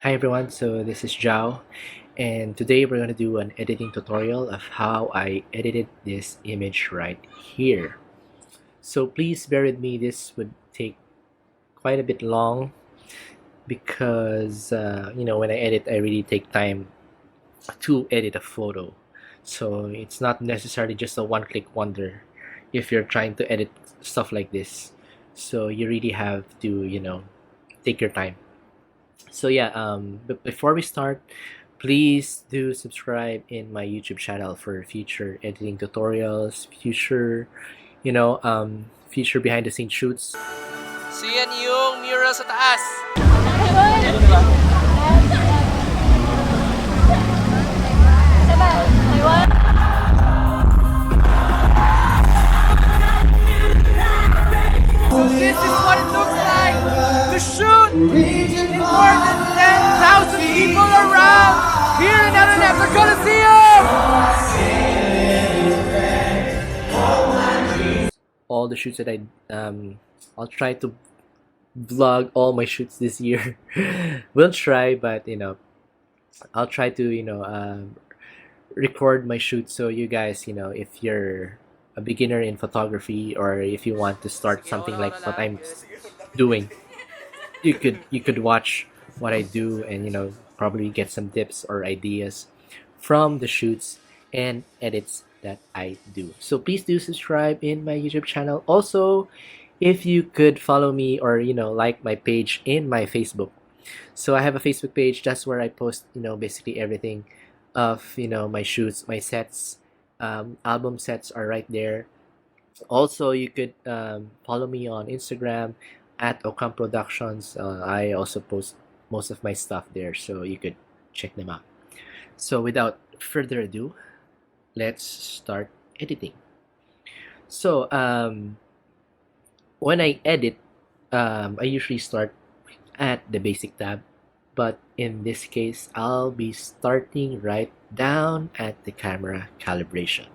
Hi everyone, so this is Zhao, and today we're going to do an editing tutorial of how I edited this image right here. So please bear with me, this would take quite a bit long because when I edit I really take time to edit a photo. So it's not necessarily just a one-click wonder if you're trying to edit stuff like this. So you really have to, take your time. So yeah, but before we start, please do subscribe in my YouTube channel for future editing tutorials, future behind the scenes shoots. So yan yung mural sa taas. So this is what it looks like to shoot in more than 10,000 people around here in the Coliseum. All the shoots that I'll try to vlog all my shoots this year. We'll try, but I'll try to record my shoots so you guys, if you're a beginner in photography or if you want to start something like what I'm doing, you could watch what I do and probably get some tips or ideas from the shoots and edits that I do. So please do subscribe in my YouTube channel. Also, if you could follow me or like my page in my Facebook. So I have a Facebook page. That's where I post basically everything of my shoots, my sets, album sets are right there. Also, you could follow me on Instagram at Okam Productions. I also post most of my stuff there, so you could check them out. So without further ado, let's start editing. So when I edit, I usually start at the basic tab, but in this case, I'll be starting right down at the camera calibration.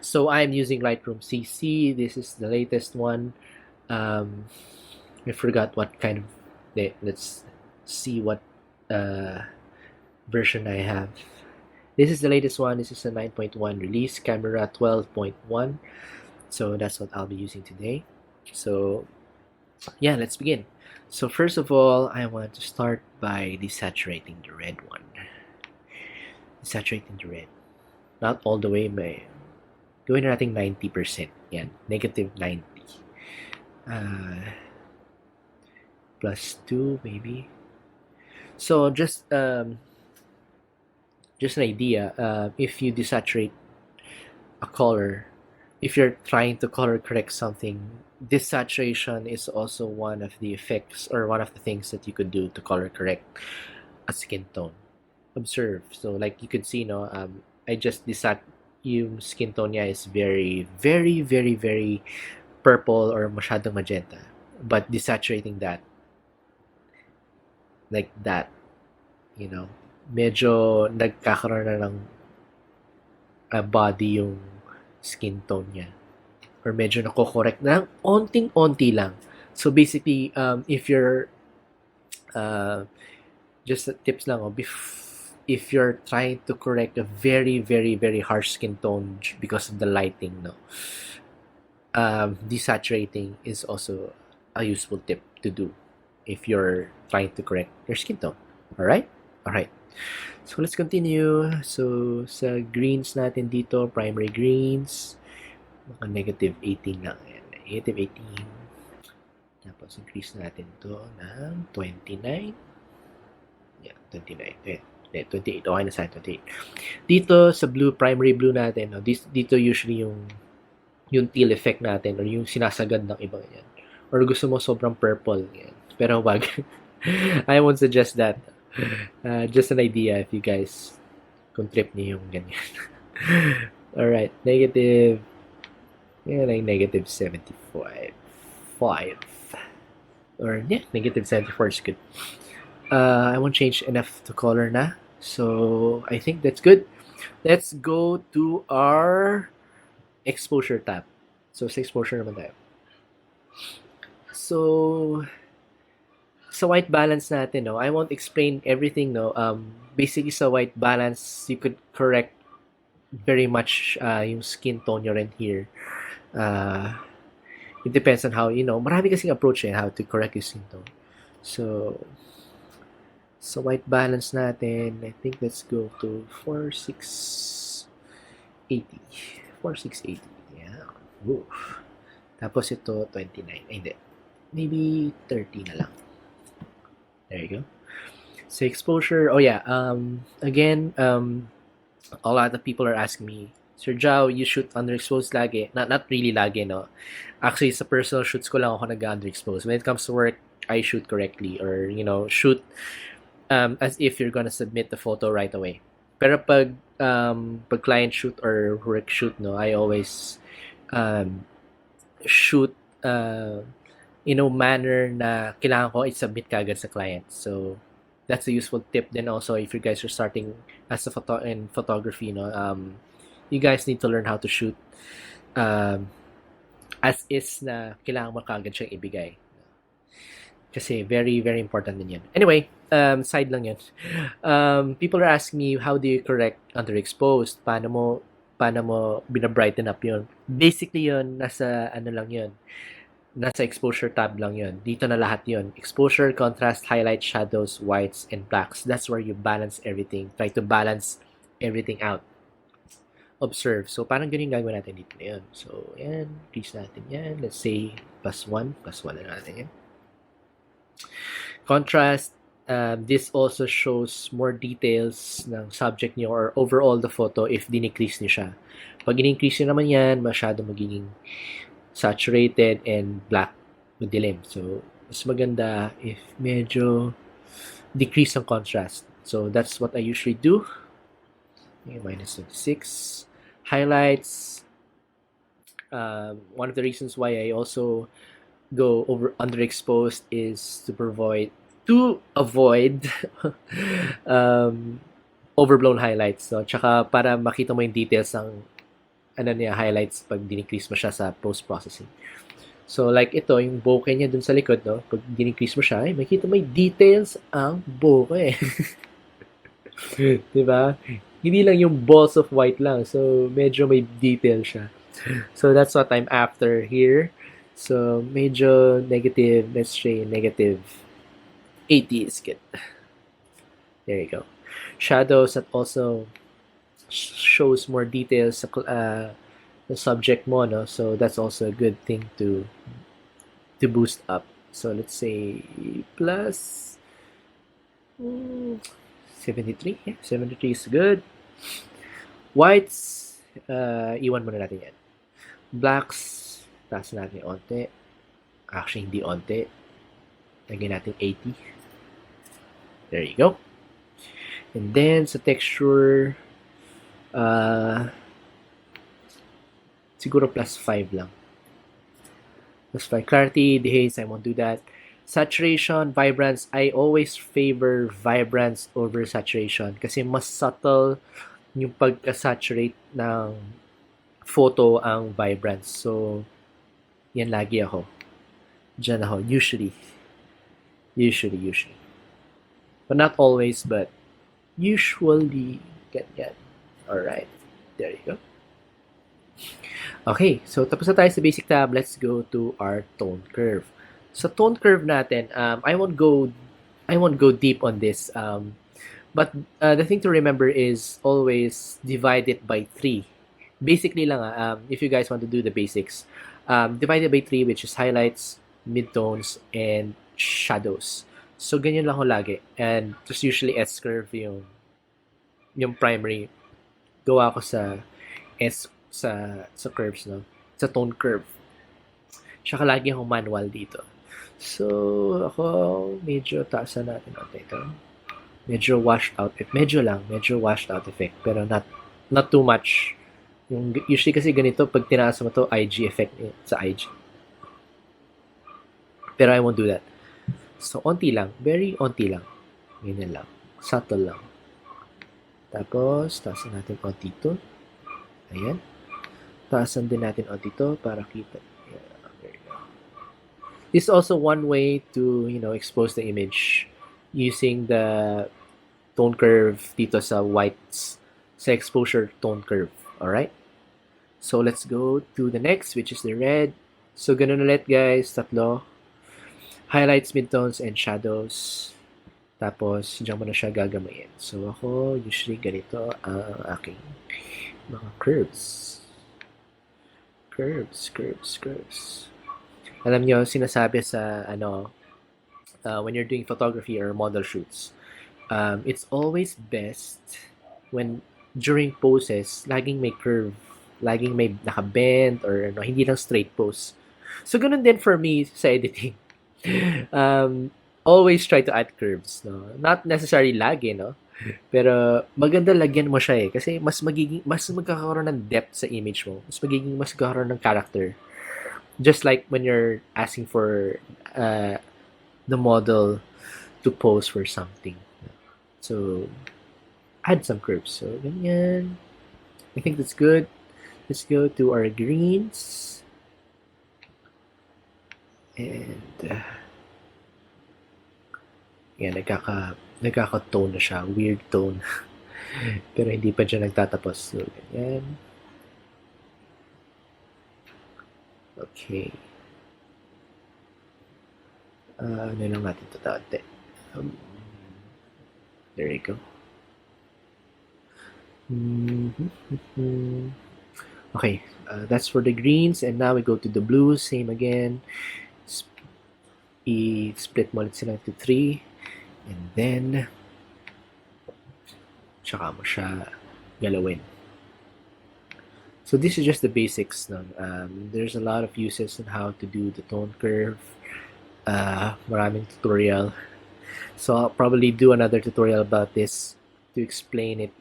So I'm using Lightroom CC. This is the latest one. I forgot what kind of. Let's see what version I have. This is the latest one. This is a 9.1 release, camera 12.1. So that's what I'll be using today. So yeah, let's begin. So first of all, I want to start by desaturating the red one. Desaturating the red. Not all the way, may gawin na natin 90%. Yan, negative 90. Plus 2 maybe. So just an idea, if you desaturate a color, if you're trying to color correct something, desaturation is also one of the effects or one of the things that you could do to color correct a skin tone. Observe. So like you could see, I just yung skin tone niya is very, very, very, very purple or masyadong magenta. But desaturating that, like that, medyo nagkakaroon na ng body yung skin tone niya. Or medyo nako-correct na lang, onting-onti lang. So basically, if you're, just tips lang, if you're trying to correct a very, very, very harsh skin tone because of the lighting, desaturating is also a useful tip to do if you're trying to correct your skin tone. Alright? Alright. So let's continue. So sa greens natin dito, primary greens, mga negative 18 lang. Negative 18. Tapos increase natin to ng 29. Yeah, 29. 28. Okay na sa 28. Dito sa blue, primary blue natin, dito usually yung teal effect natin or yung sinasagad ng iba yan. Or gusto mo sobrang purple yan. Pero wag. I won't suggest that. Just an idea if you guys kung trip niyo yung ganyan. Alright, negative, like negative 75. 5. Or yeah, negative 74 is good. I won't change enough to color na. So I think that's good. Let's go to our exposure tab. So sa exposure naman tayo. So sa white balance natin, no, I won't explain everything, no. Basically sa white balance, you could correct very much yung skin tone nyo rin here. It depends on how, marami kasing approach how to correct your skin tone. So, sa white balance natin, I think let's go to 4680. 4680. Yeah. Oof. Tapos ito, 29. Ay, hindi. Maybe 30 na lang. There you go. So exposure, oh yeah, again, a lot of people are asking me, Sir Jao, you shoot underexposed lagi. Not really lagi, no? Actually, sa personal shoots ko lang ako nag-underexpose. When it comes to work, I shoot correctly or, shoot as if you're gonna submit the photo right away. Pero pag client shoot or work shoot, no, I always shoot in a manner na kailangan ko i-submit kagad sa client. So, that's a useful tip then also if you guys are starting as a in photography, you guys need to learn how to shoot as is na kailangan mo kagad siyang ibigay. Kasi very, very important din yan. Anyway, side lang yan. People are asking me, how do you correct underexposed? Paano mo bina-brighten up yun? Basically yun, nasa lang yun. Nasa exposure tab lang yun. Dito na lahat yun. Exposure, contrast, highlight, shadows, whites, and blacks. That's where you balance everything. Try to balance everything out. Observe. So, parang ganun yung gagawin natin dito na yun. So, yan. Increase natin yan. Let's say, +1. +1 na natin yan. Contrast. This also shows more details ng subject niyo or overall the photo if din-increase niyo siya. Pag in-increase niyo naman yan, masyado magiging saturated and black, madilim. So, mas maganda if medyo decrease ang contrast. So, that's what I usually do. Okay, -26. Highlights. One of the reasons why I also go underexposed is to avoid overblown highlights. So, tsaka para makita mo yung details ng highlights pag dinicrease mo siya sa post-processing. So, like ito, yung bokeh niya dun sa likod, no? Pag dinicrease mo siya, makita may details ang bokeh. Diba? Hindi lang yung balls of white lang. So, medyo may detail siya. So, that's what I'm after here. So, medyo negative, let's say negative 80 is good. There you go. Shadows that also shows more details sa the subject mo, no? So that's also a good thing to boost up. So let's say plus 73. Yeah, 73 is good. Whites, iwan muna natin yan. Blacks, taas natin onte. Actually, hindi onte. Lagyan natin 80. There you go. And then sa texture, siguro +5 lang. +5. Clarity, dehaze, I won't do that. Saturation, vibrance, I always favor vibrance over saturation kasi mas subtle yung pagka-saturate ng photo ang vibrance. So, yan lagi ako. Diyan ako, usually. But not always, but usually, ganyan. Alright, there you go. Okay, so tapos na tayo sa basic tab. Let's go to our tone curve. Sa tone curve natin, I won't go deep on this. But the thing to remember is always divide it by 3. Basically lang, if you guys want to do the basics, divide it by 3, which is highlights, midtones, and shadows. So ganyan lang ako lagi. And just usually S-curve yung primary. Gawa ko sa S sa curves, no? Sa tone curve. Tsaka lagi akong manual dito. So, ako medyo taasan natin ito. Medyo washed out. Medyo washed out effect. Pero not too much. Usually kasi ganito, pag tinaas mo to, IG effect sa IG. Pero I won't do that. So, onti lang. Very onti lang. Ganyan lang. Subtle lang. Tapos, taasan natin onti ito. Ayan. Taasan din natin onti ito para kita. Yeah, there you go. This is also one way to, you know, expose the image using the tone curve dito sa whites, sa exposure tone curve. Alright? So, let's go to the next, which is the red. So, ganun ulit, guys. Tatlo. Highlights, midtones, and shadows. Tapos, diyan mo na siya gagamayin. So, ako, usually, ganito ang aking mga curves. Curves. Alam nyo, sinasabi sa, when you're doing photography or model shoots, it's always best when, during poses, laging may curve. Laging may naka-bend or hindi lang straight pose. So, ganun din for me sa editing. Always try to add curves, no? Not necessarily lagi, no? Pero maganda lagyan mo siya kasi mas magkakaroon ng depth sa image mo. Mas magkakaroon ng character. Just like when you're asking for the model to pose for something. So, add some curves. So, ganyan. I think that's good. Let's go to our greens. And, nagkaka-tone na siya. Weird tone. Pero hindi pa dyan nagtatapos. So, ganyan. Okay. Ano lang natin ito dati. There you go. Okay, that's for the greens. And now we go to the blues. Same again. I-split mo ulit sila into 3. And then, tsaka mo siya galawin. So this is just the basics. No? There's a lot of uses on how to do the tone curve. Maraming tutorial. So I'll probably do another tutorial about this to explain it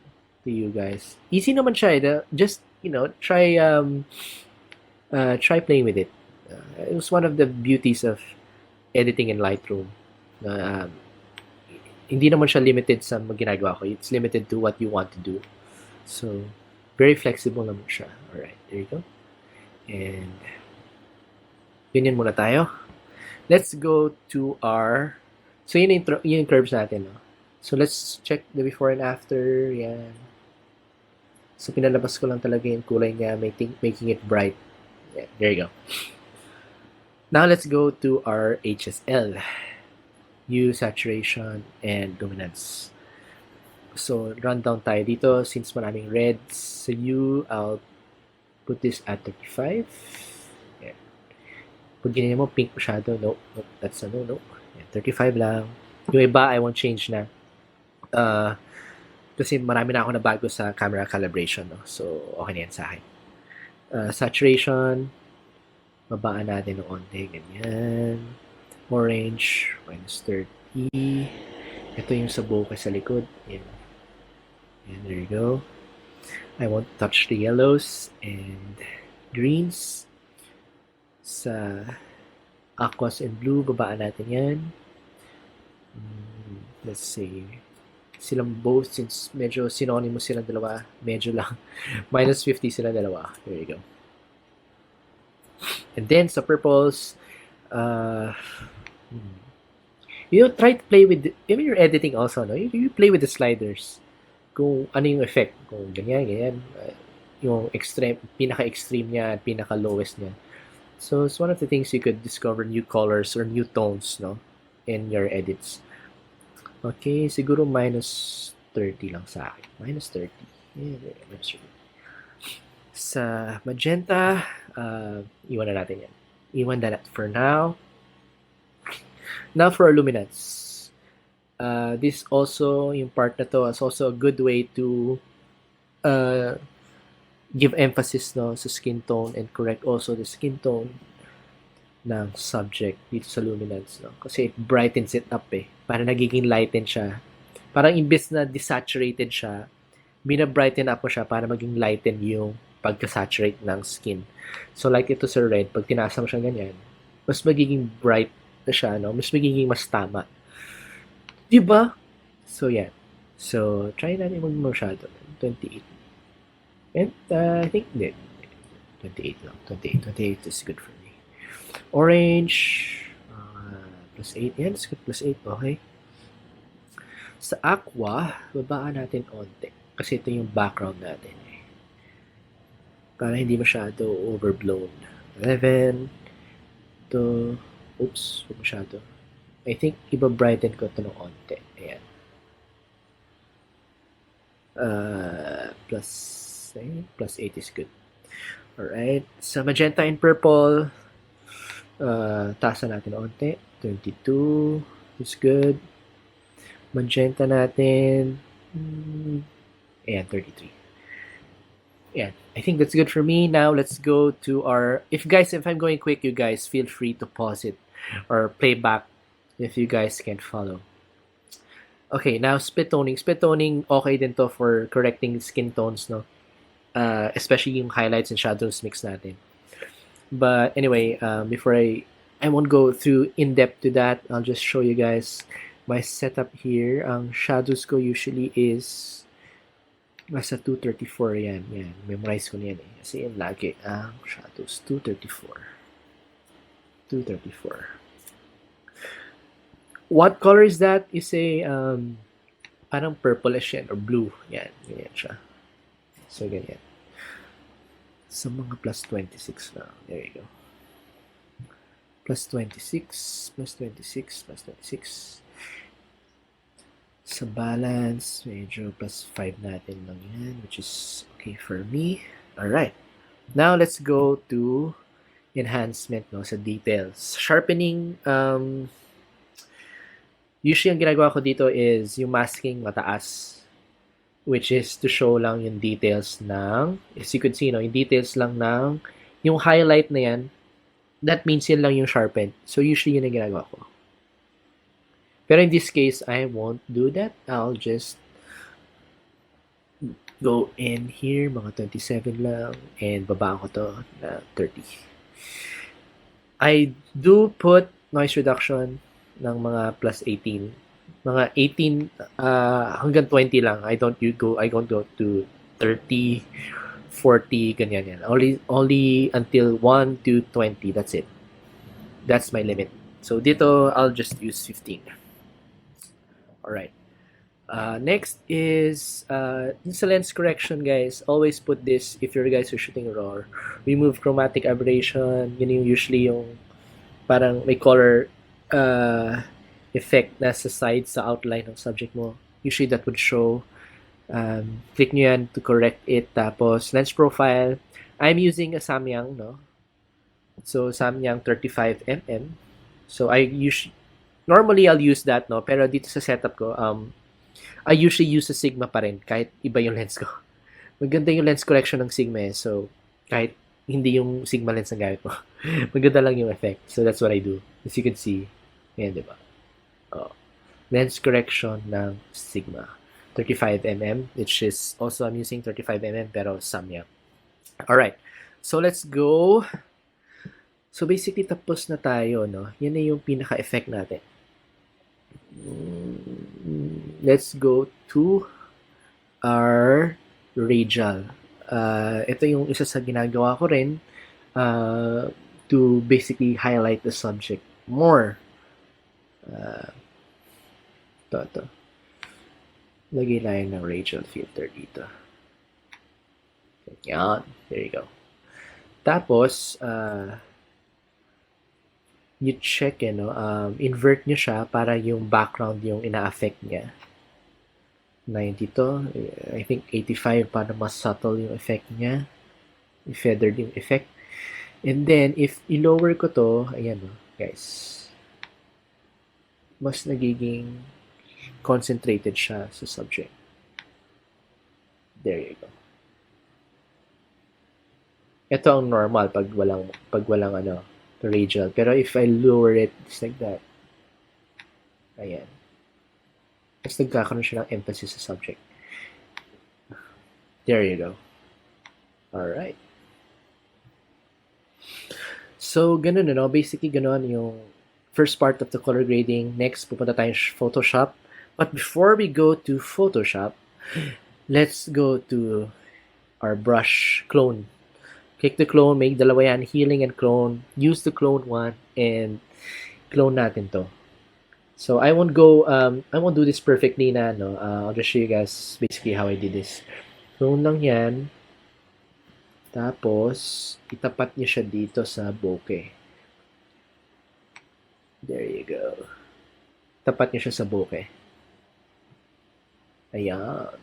to you guys. Easy naman siya. Just, try playing with it. It was one of the beauties of editing in Lightroom. Hindi naman siya limited sa ginagawa ko. It's limited to what you want to do. So, very flexible naman siya. Alright, there you go. And, ganyan muna tayo. Let's go to our, so yun yung curves natin. No? So, let's check the before and after. Yan. So, pinalabas ko lang talaga yung kulay niya, making it bright. Yeah, there you go. Now, let's go to our HSL. Hue, saturation, and luminance. So, run down tayo dito. Since maraming reds sa hue, I'll put this at 35. Yeah. Pag ganyan mo, pink masyado. Nope. That's a no. Yeah, 35 lang. Yung iba, I won't change na. Kasi marami na ako nabago sa camera calibration. No? So, okay na yan sa akin. Saturation, babaan natin ng onte. Ganyan. Orange, -30. Ito yung sa bokeh sa likod. Yan. And there you go. I won't touch the yellows and greens. Sa aquas and blue, babaan natin yan. Let's see. Silang both, since medyo synonymous silang dalawa, medyo lang. -50 silang dalawa. There you go. And then, sa purples, try to play with, even you're editing also, no? You play with the sliders. Kung ano yung effect. Kung ganyan. Yung extreme, pinaka-extreme niya, pinaka-lowest niya. So, it's one of the things you could discover new colors or new tones, no? In your edits. Okay, siguro -30 lang sa akin. -30. Yeah, let's see. Sa magenta, iwan na natin yan. Iwan na natin for now. Now for our luminance. This also, yung part na to, is also a good way to give emphasis, no, sa skin tone and correct also the skin tone ng subject dito sa luminance. No? Kasi it brightens it up Para nagiging lighten siya. Parang imbes na desaturated siya, bina-brighten up mo siya para maging lighten yung pagka-saturate ng skin. So like ito sa red, pag tinasa mo siya ganyan, mas magiging bright na siya, no? Mas magiging mas tama. Diba? So, yeah. So, try natin masyado. 28. And, I think, 28 lang. 28 is good for me. Orange. +8. Yan, let's go +8. Okay. Sa aqua, babaan natin onte. Kasi ito yung background natin. Para hindi masyado overblown. 11. Ito. Oops, huwag masyado. I think iba-brighten ko ito ng onte. Ayan. +8 is good. Alright. Sa magenta and purple, taasan natin onte. 22 is good. Magenta natin, ayan, 33. Yeah, I think that's good for me. Now let's go to our, if I'm going quick, you guys feel free to pause it or play back if you guys can't follow. Okay, now split toning. Split toning, okay din to for correcting skin tones, no? Especially yung highlights and shadows mix natin. But anyway, before I won't go through in-depth to that. I'll just show you guys my setup here. Ang shadows ko usually is nasa 234 yan. Yan. Memorize ko yan eh. Kasi yan lagi. Ang shadows, 234. 234. What color is that? You say, parang purplish yan or blue. Yan. Ganyan siya. So, ganyan. Sa mga +26 na. There you go. +26, +26, +26. Sa balance, medyo +5 natin lang yan, which is okay for me. Alright. Now, let's go to enhancement, no, sa details. Sharpening, usually ang ginagawa ko dito is yung masking mataas, which is to show lang yung details ng, as you could see, no, yung details lang ng, yung highlight na yan, that means yun lang yung sharpen. So, usually yun ang ginagawa ko. Pero in this case, I won't do that. I'll just go in here, mga 27 lang, and babaan ko to na 30. I do put noise reduction ng mga +18. Mga 18 hanggang 20 lang. I don't go to 30, 40, ganyan yan. Only until 1 to 20. That's it. That's my limit. So dito, I'll just use 15. Alright. Next is sa lens correction, guys. Always put this if your guys are shooting RAW. Remove chromatic aberration. Yun yung usually yung parang may color effect na sa side sa outline ng subject mo. Usually that would show. Click nyo yan to correct it. Tapos lens profile. I'm using a Samyang, no? So Samyang 35mm. So normally I'll use that, no? Pero dito sa setup ko, I usually use a Sigma pa rin kahit iba yung lens ko. Maganda yung lens correction ng Sigma eh. So kahit hindi yung Sigma lens ang gamit mo, maganda lang yung effect. So that's what I do. As you can see, yan, diba? Lens correction ng Sigma 35mm, which is also I'm using 35mm pero Samyang. Alright, so let's go. So basically tapos na tayo, no? Yan na yung pinaka-effect natin. Let's go to our radial. Ito yung isa sa ginagawa ko rin to basically highlight the subject more. Ito. Lagay lang ng radial filter dito. Yan. There you go. Tapos, you check, no? Invert nyo siya para yung background yung ina-affect niya. 90 to. I think 85 para mas subtle yung effect niya. I-feathered yung effect. And then, if i-lower ko to, ayan, no, guys. Mas nagiging concentrated siya sa subject. There you go. Ito ang normal pag walang ano, radial. Pero if I lower it, it's like that. Ayan. Mas nagkakaroon siya ng emphasis sa subject. There you go. Alright. So, ganun, no? Basically, ganun yung first part of the color grading. Next, pupunta tayo sa Photoshop. But before we go to Photoshop, let's go to our brush clone. Click the clone, make dalawa yan, healing and clone. Use the clone one and clone natin to. So I won't do this perfectly na, no? I'll just show you guys basically how I did this. Clone lang yan. Tapos, itapat niyo siya dito sa bokeh. There you go. Tapat niyo siya sa bokeh. Ayan.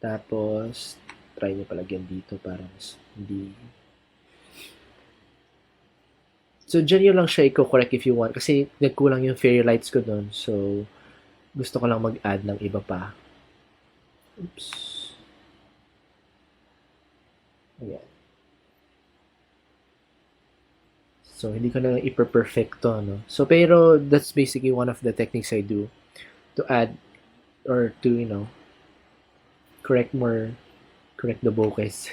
Tapos, try niyo palagyan dito para mas hindi... So, dyan yun lang siya i-correct if you want. Kasi nagkulang yung fairy lights ko dun. So, gusto ko lang mag-add ng iba pa. Oops. Ayan. So, hindi ko na i-perfecto, no? So, pero that's basically one of the techniques I do to add or to, you know, correct the bokehs.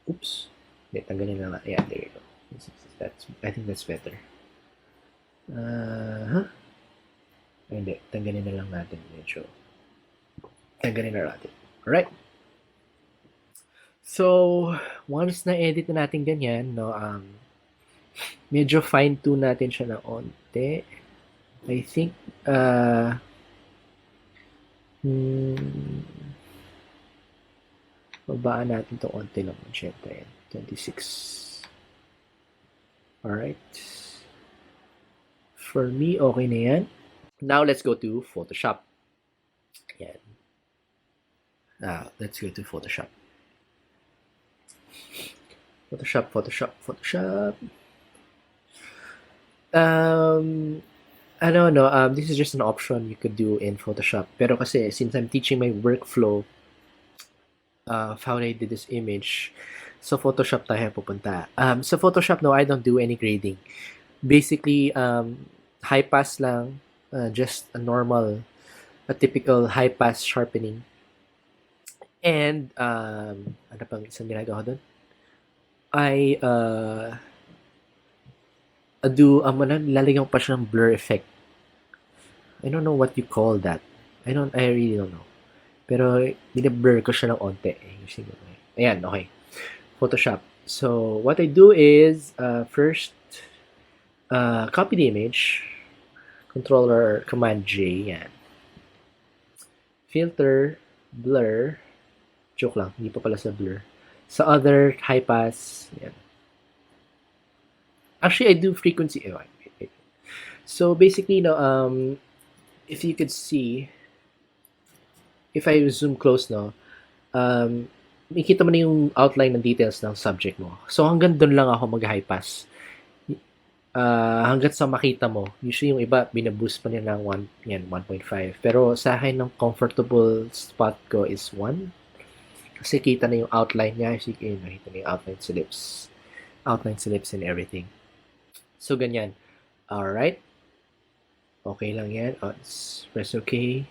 Oops. Hindi, tanggalin na lang. Yeah, there you go. I think that's better. Hindi, tanggalin na lang natin. Medyo. Tanggalin na natin. Alright. So, once na-edit na natin ganyan, no, medyo fine-tune natin siya ng onte. I think, babaan natin itong onte ng Magenta yan. 26. Alright. For me, okay na yan. Now, let's go to Photoshop. Yan. Let's go to Photoshop. Photoshop. This is just an option you could do in Photoshop. Pero kasi, since I'm teaching my workflow of how I did this image, so Photoshop tayo pupunta. Sa Photoshop, no, I don't do any grading. Basically, high pass lang, just a typical high pass sharpening. And, ano pang isang ginagawa ko doon? I lalagyan ko pa siya ng blur effect. I don't know what you call that. I really don't know. Pero, binablur ko siya ng onte. Ayan, okay. Photoshop. So, what I do is, first, copy the image. Controller, Command J, yan. Filter, blur. Joke lang, hindi pa pala sa blur. Sa other, high pass, yan. Actually, I do frequency. So, basically, if you could see, if I zoom close, makikita mo na yung outline ng details ng subject mo. So, hanggang doon lang ako mag-high pass. Hanggat sa makita mo. Usually, yung iba, binaboost pa niya ng 1.5. Pero sa akin, ng comfortable spot ko is 1. Kasi kita na yung outline niya. Nakita na yung outline sa lips and everything. So, ganyan. Alright. Okay lang yan. Press OK.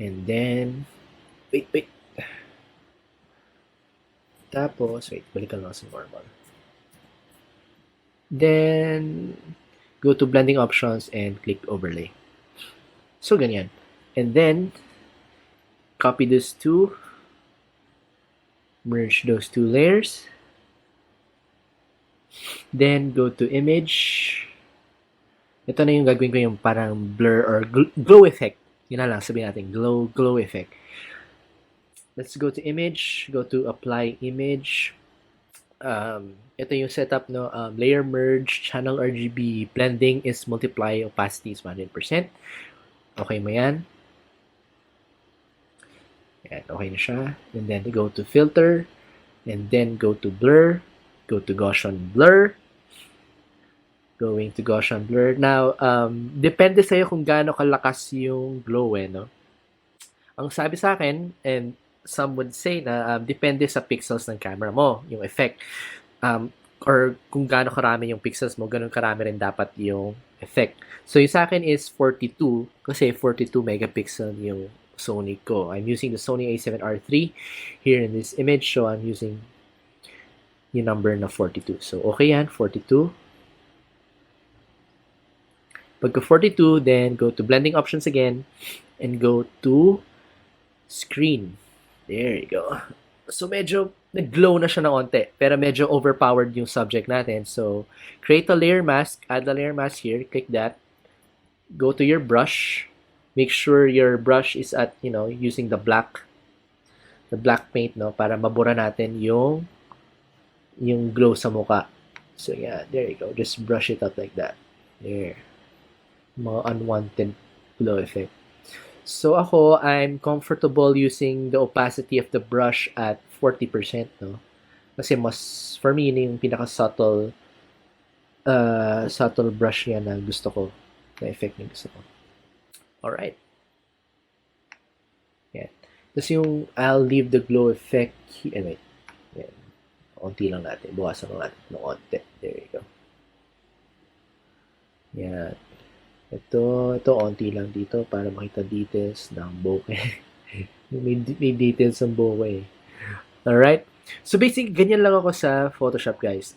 And then, wait. Tapos, balikan lang sa normal. Then, go to blending options and click overlay. So, ganyan. And then, copy those two. Merge those two layers. Then, go to image. Ito na yung gagawin ko yung parang blur or glow effect. Yun na lang, sabihin natin, glow effect. Let's go to image, go to apply image. Ito yung setup, no? Layer merge, channel RGB, blending is multiply, opacity is 100%. Okay mo yan. Yan, okay na siya. And then go to filter, and then go to blur, go to Gaussian blur. Going to Gaussian blur. Now, depende sa'yo kung gaano kalakas yung glow, no? Ang sabi sa akin, and some would say na depende sa pixels ng camera mo, yung effect. Or kung gaano karami yung pixels mo, ganun karami rin dapat yung effect. So, yung sa akin is 42, kasi 42 megapixel yung Sony ko. I'm using the Sony a7R III here in this image, so I'm using yung number na 42. So, okay yan, 42. Pagka 42, then go to blending options again and go to screen. There you go. So medyo nag-glow na siya ng onte, pero medyo overpowered yung subject natin. So, create a layer mask, add a layer mask here, click that, go to your brush, make sure your brush is at, using the black paint, no, para mabura natin yung glow sa muka. So, yeah, there you go. Just brush it up like that. There. Mga unwanted glow effect. So, ako, I'm comfortable using the opacity of the brush at 40%, no? Kasi for me, yun yung subtle brush niya na gusto ko. Na effect na gusto ko. Alright. Yan. Tapos yung I'll leave the glow effect. Wait. Yan. Onti lang natin. Buwasan lang natin ng onti. There you go. Yan. Ito, onti lang dito para makita details ng bokeh. may details ng bokeh. Alright? So basically, ganyan lang ako sa Photoshop, guys.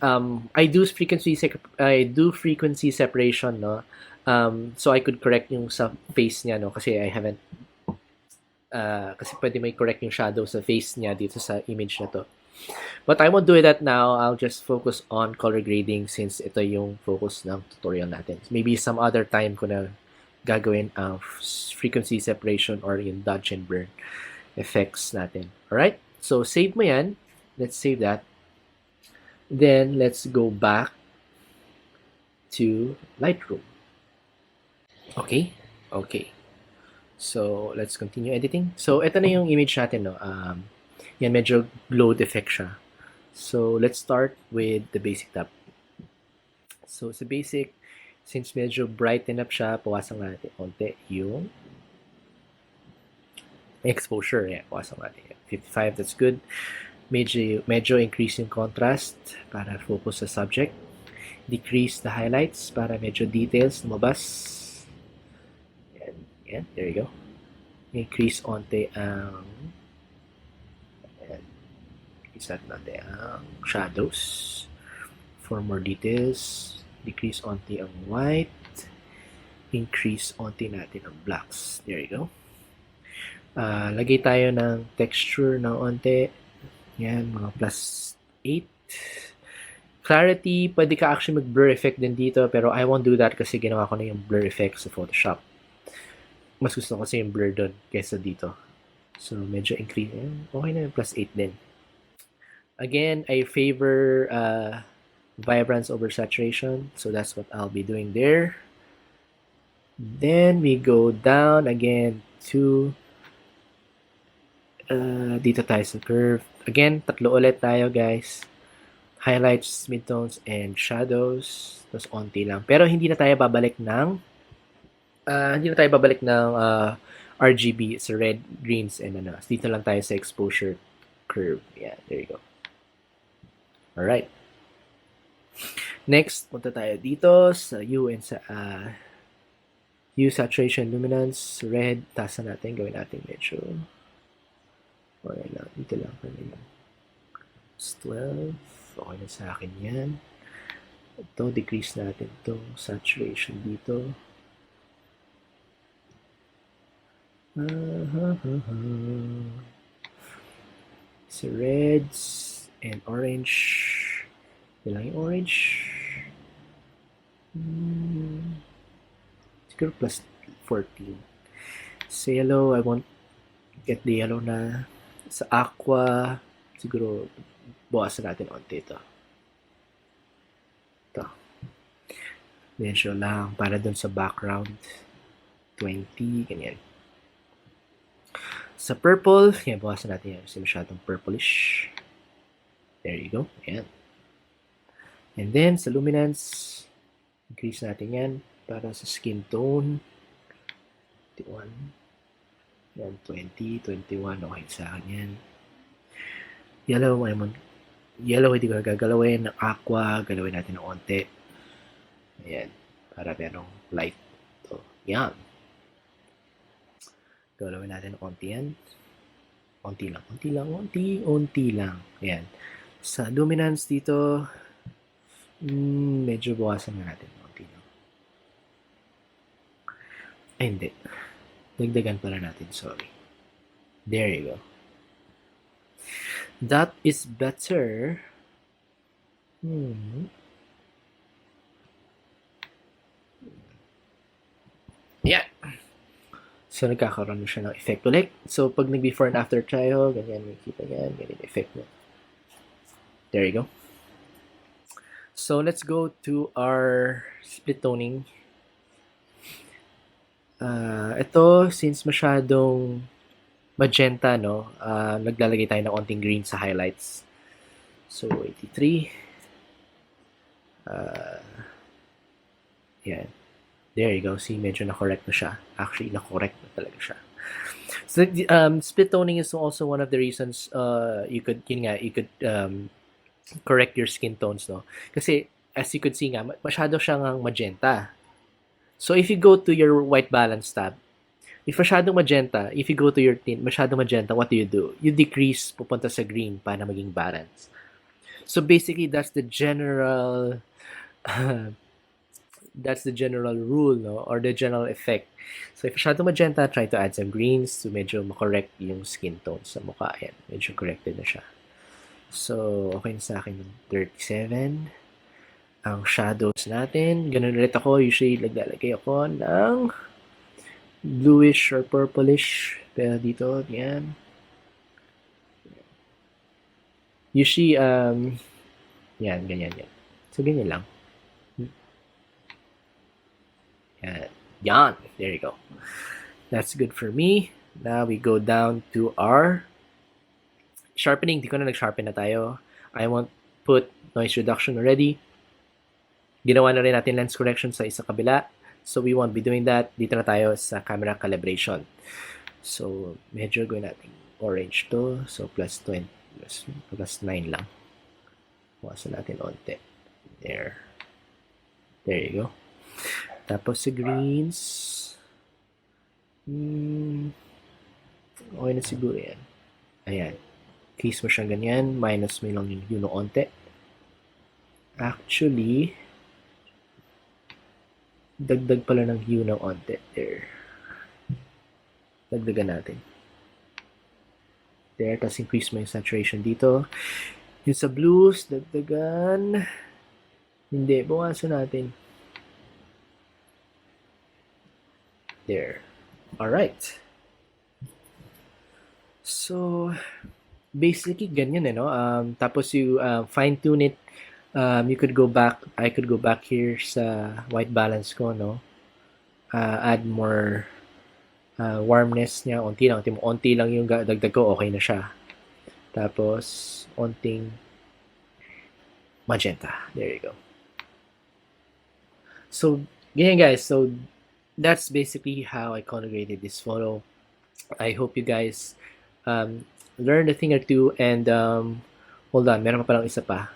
I do frequency separation, no? So I could correct yung sa face niya, no? Kasi I haven't kasi pwede may correct yung shadow sa face niya dito sa image na to. But I won't do that now. I'll just focus on color grading since ito yung focus ng tutorial natin. Maybe some other time ko na gagawin ang frequency separation or yung dodge and burn effects natin. Alright? So, save mo yan. Let's save that. Then, let's go back to Lightroom. Okay? Okay. So, let's continue editing. So, ito na yung image natin, no? Yan, medyo glowed effect siya. So, let's start with the basic tab. So, sa basic, since medyo brighten up siya, pawasan natin konti yung exposure. Yeah, pawasan natin. 55, that's good. Medyo increase yung contrast para focus sa subject. Decrease the highlights para medyo details lumabas. Yan, there you go. Increase onte ang increase natin ang shadows for more details. Decrease onte ang white. Increase onte natin ang blacks. There you go. Lagay tayo ng texture ng onte. Yan, mga +8. Clarity, pwede ka actually mag-blur effect din dito, pero I won't do that kasi ginawa ko na yung blur effect sa Photoshop. Mas gusto ko kasi yung blur doon kaysa dito. So, medyo increase. Okay na yung +8 din. Again, I favor vibrance over saturation. So, that's what I'll be doing there. Then, we go down again to dito tayo sa curve. Again, 3 ulit tayo, guys. Highlights, midtones, and shadows. Tapos, onti lang. Pero, hindi na tayo babalik ng RGB sa red, greens, and ano. Dito lang tayo sa exposure curve. Yeah, there you go. Alright. Next, punta tayo dito sa hue and sa hue, saturation, luminance, red. Tasan natin, gawin natin medyo okay lang. Dito lang. 12. Okay na sa akin yan. Ito, decrease natin itong saturation dito. So, reds and orange. Ilang yung orange? Siguro +14. Sa yellow, I won't get the yellow na. Sa aqua, siguro bawasan natin onti ito. Ito. Medyo lang para dun sa background. 20, ganyan. Sa purple, yan, bawasan natin yan. Kasi masyadong purplish. There you go. Ayan. And then, sa luminance, increase natin yan para sa skin tone. 21. Yan, 20, 21. Okay sa akin yan. Yellow, yellow, hindi ko gagalawin. Ng aqua, galawin natin ng onte. Ayan. Para merong light. So, yan. Galawin natin ng onti yan. Onti lang. Ayan. Sa luminance dito, medyo bawasan na natin. Onti lang. Ay, hindi. Dagdagan pala natin. Sorry. There you go. That is better. Yeah. So, nagkakaroon na siya ng effect ulit. So, pag nag-before and after tayo, ganyan, makikita yan, ganyan yung effect mo. There you go. So, let's go to our split toning. Ito, since masyadong magenta, no, naglalagay tayo ng konting green sa highlights. So, 83. Yan. There you go. See, medyo na-correct na siya. Actually, na-correct na talaga siya. So, split toning is also one of the reasons you could correct your skin tones, no? Kasi, as you could see nga, masyado siyang magenta. So, if you go to your white balance tab, if masyadong magenta, if you go to your tint, masyadong magenta, what do? You decrease, pupunta sa green para maging balance. So, basically, that's the general rule, no? Or the general effect. So, if masyadong magenta, try to add some greens to medyo makorrect yung skin tone sa mukha. Ayan, medyo corrected na siya. So, okay na sa akin yung 37. Ang shadows natin, ganun ulit ako. Usually, naglalagay ako ng bluish or purplish. Pero dito, yan. Usually, yan, ganyan, yan. So, ganyan lang. Yan. There you go. That's good for me. Now we go down to our sharpening. Di ko na nag-sharpen na tayo. I won't put noise reduction already. Ginawa na rin natin lens correction sa isa kabila. So we won't be doing that. Dito na tayo sa camera calibration. So medyo gawin natin orange to. So plus 20, plus 9 lang. Buwasan natin onte. There. There you go. Tapos sa greens, okay na siguro yan. Ayan. Case mo siyang ganyan, minus mo lang yung yun onte. Actually, dagdag pala ng hue ng onte. There. Dagdagan natin. There, tapos increase mo yung saturation dito. Yung sa blues, dagdagan. Hindi, bawasan natin. There. Alright. So, basically, ganyan no? Tapos you fine-tune it. You could go back, I could go back here sa white balance ko, no? Add more warmness niya. Onti lang yung dagdag ko, okay na siya. Tapos, onting magenta. There you go. So, ganyan guys. So, that's basically how I color-graded this photo. I hope you guys learned a thing or two. And hold on, meron pa palang isa pa.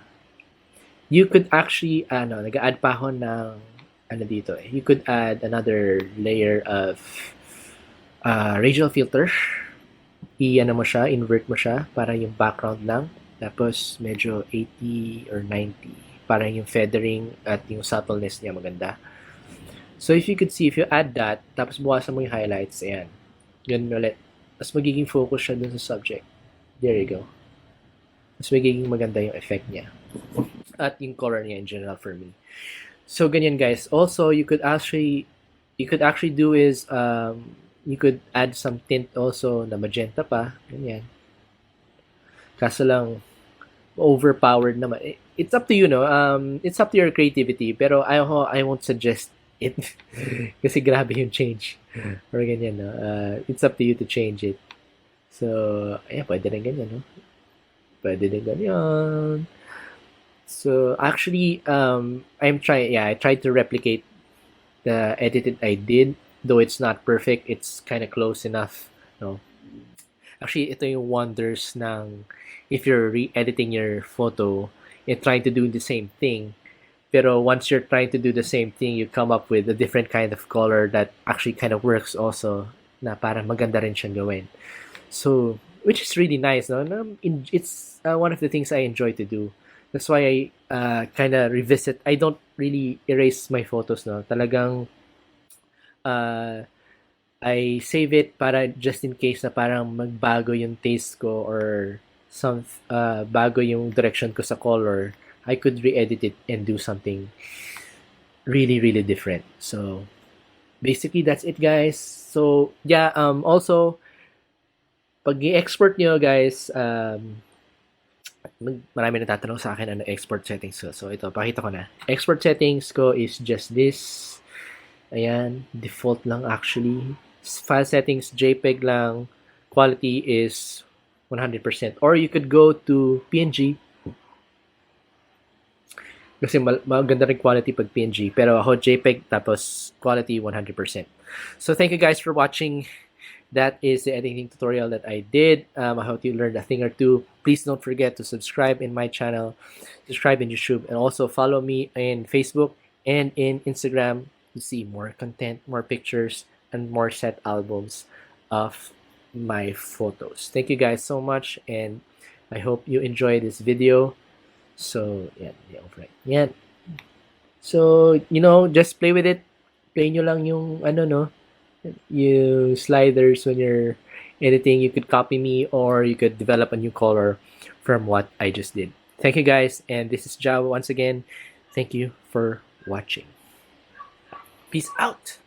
You could actually, nag-add pa ako ng dito. You could add another layer of radial filter. Mo siya, invert mo siya para yung background lang. Tapos medyo 80 or 90 para yung feathering at yung subtleness niya maganda. So if you could see, if you add that, tapos buwasan mo yung highlights, ayan. Ganun ulit. Mas magiging focus siya dun sa subject. There you go. Mas magiging maganda yung effect niya. At yung color niya in general for me. So ganyan guys. Also, you could actually do is, you could add some tint also na magenta pa. Ganyan. Kaso lang, overpowered naman. It's up to you, no? It's up to your creativity. Pero I won't suggest it kasi grabe yung change or ganyan, no? It's up to you to change it. So ayan, pwede rin ganyan, no? Pwede din ganyan. So actually I tried to replicate the edit I did, though it's not perfect. It's kind of close enough, no? Actually, ito yung wonders ng if you're re-editing your photo and trying to do the same thing. Pero once you're trying to do the same thing, you come up with a different kind of color that actually kind of works also, na parang maganda rin siyang gawin. So, which is really nice, no? It's one of the things I enjoy to do. That's why I kind of revisit. I don't really erase my photos, no? Talagang I save it para just in case na parang magbago yung taste ko or bago yung direction ko sa color, I could re-edit it and do something really, really different. So, basically, that's it, guys. So, yeah, also, pag i-export nyo, guys, marami natatanong sa akin ano export settings ko. So, ito, pakita ko na. Export settings ko is just this. Ayan, default lang actually. File settings, JPEG lang. Quality is 100%. Or you could go to PNG. Kasi maganda rin quality pag PNG. Pero ako JPEG tapos quality 100%. So thank you guys for watching. That is the editing tutorial that I did. I hope you learned a thing or two. Please don't forget to subscribe in my channel, subscribe in YouTube, and also follow me in Facebook and in Instagram to see more content, more pictures, and more set albums of my photos. Thank you guys so much, and I hope you enjoy this video. So, right. So, just play with it. Play nyo lang yung, yung sliders when you're editing. You could copy me or you could develop a new color from what I just did. Thank you guys, and this is Java once again. Thank you for watching. Peace out.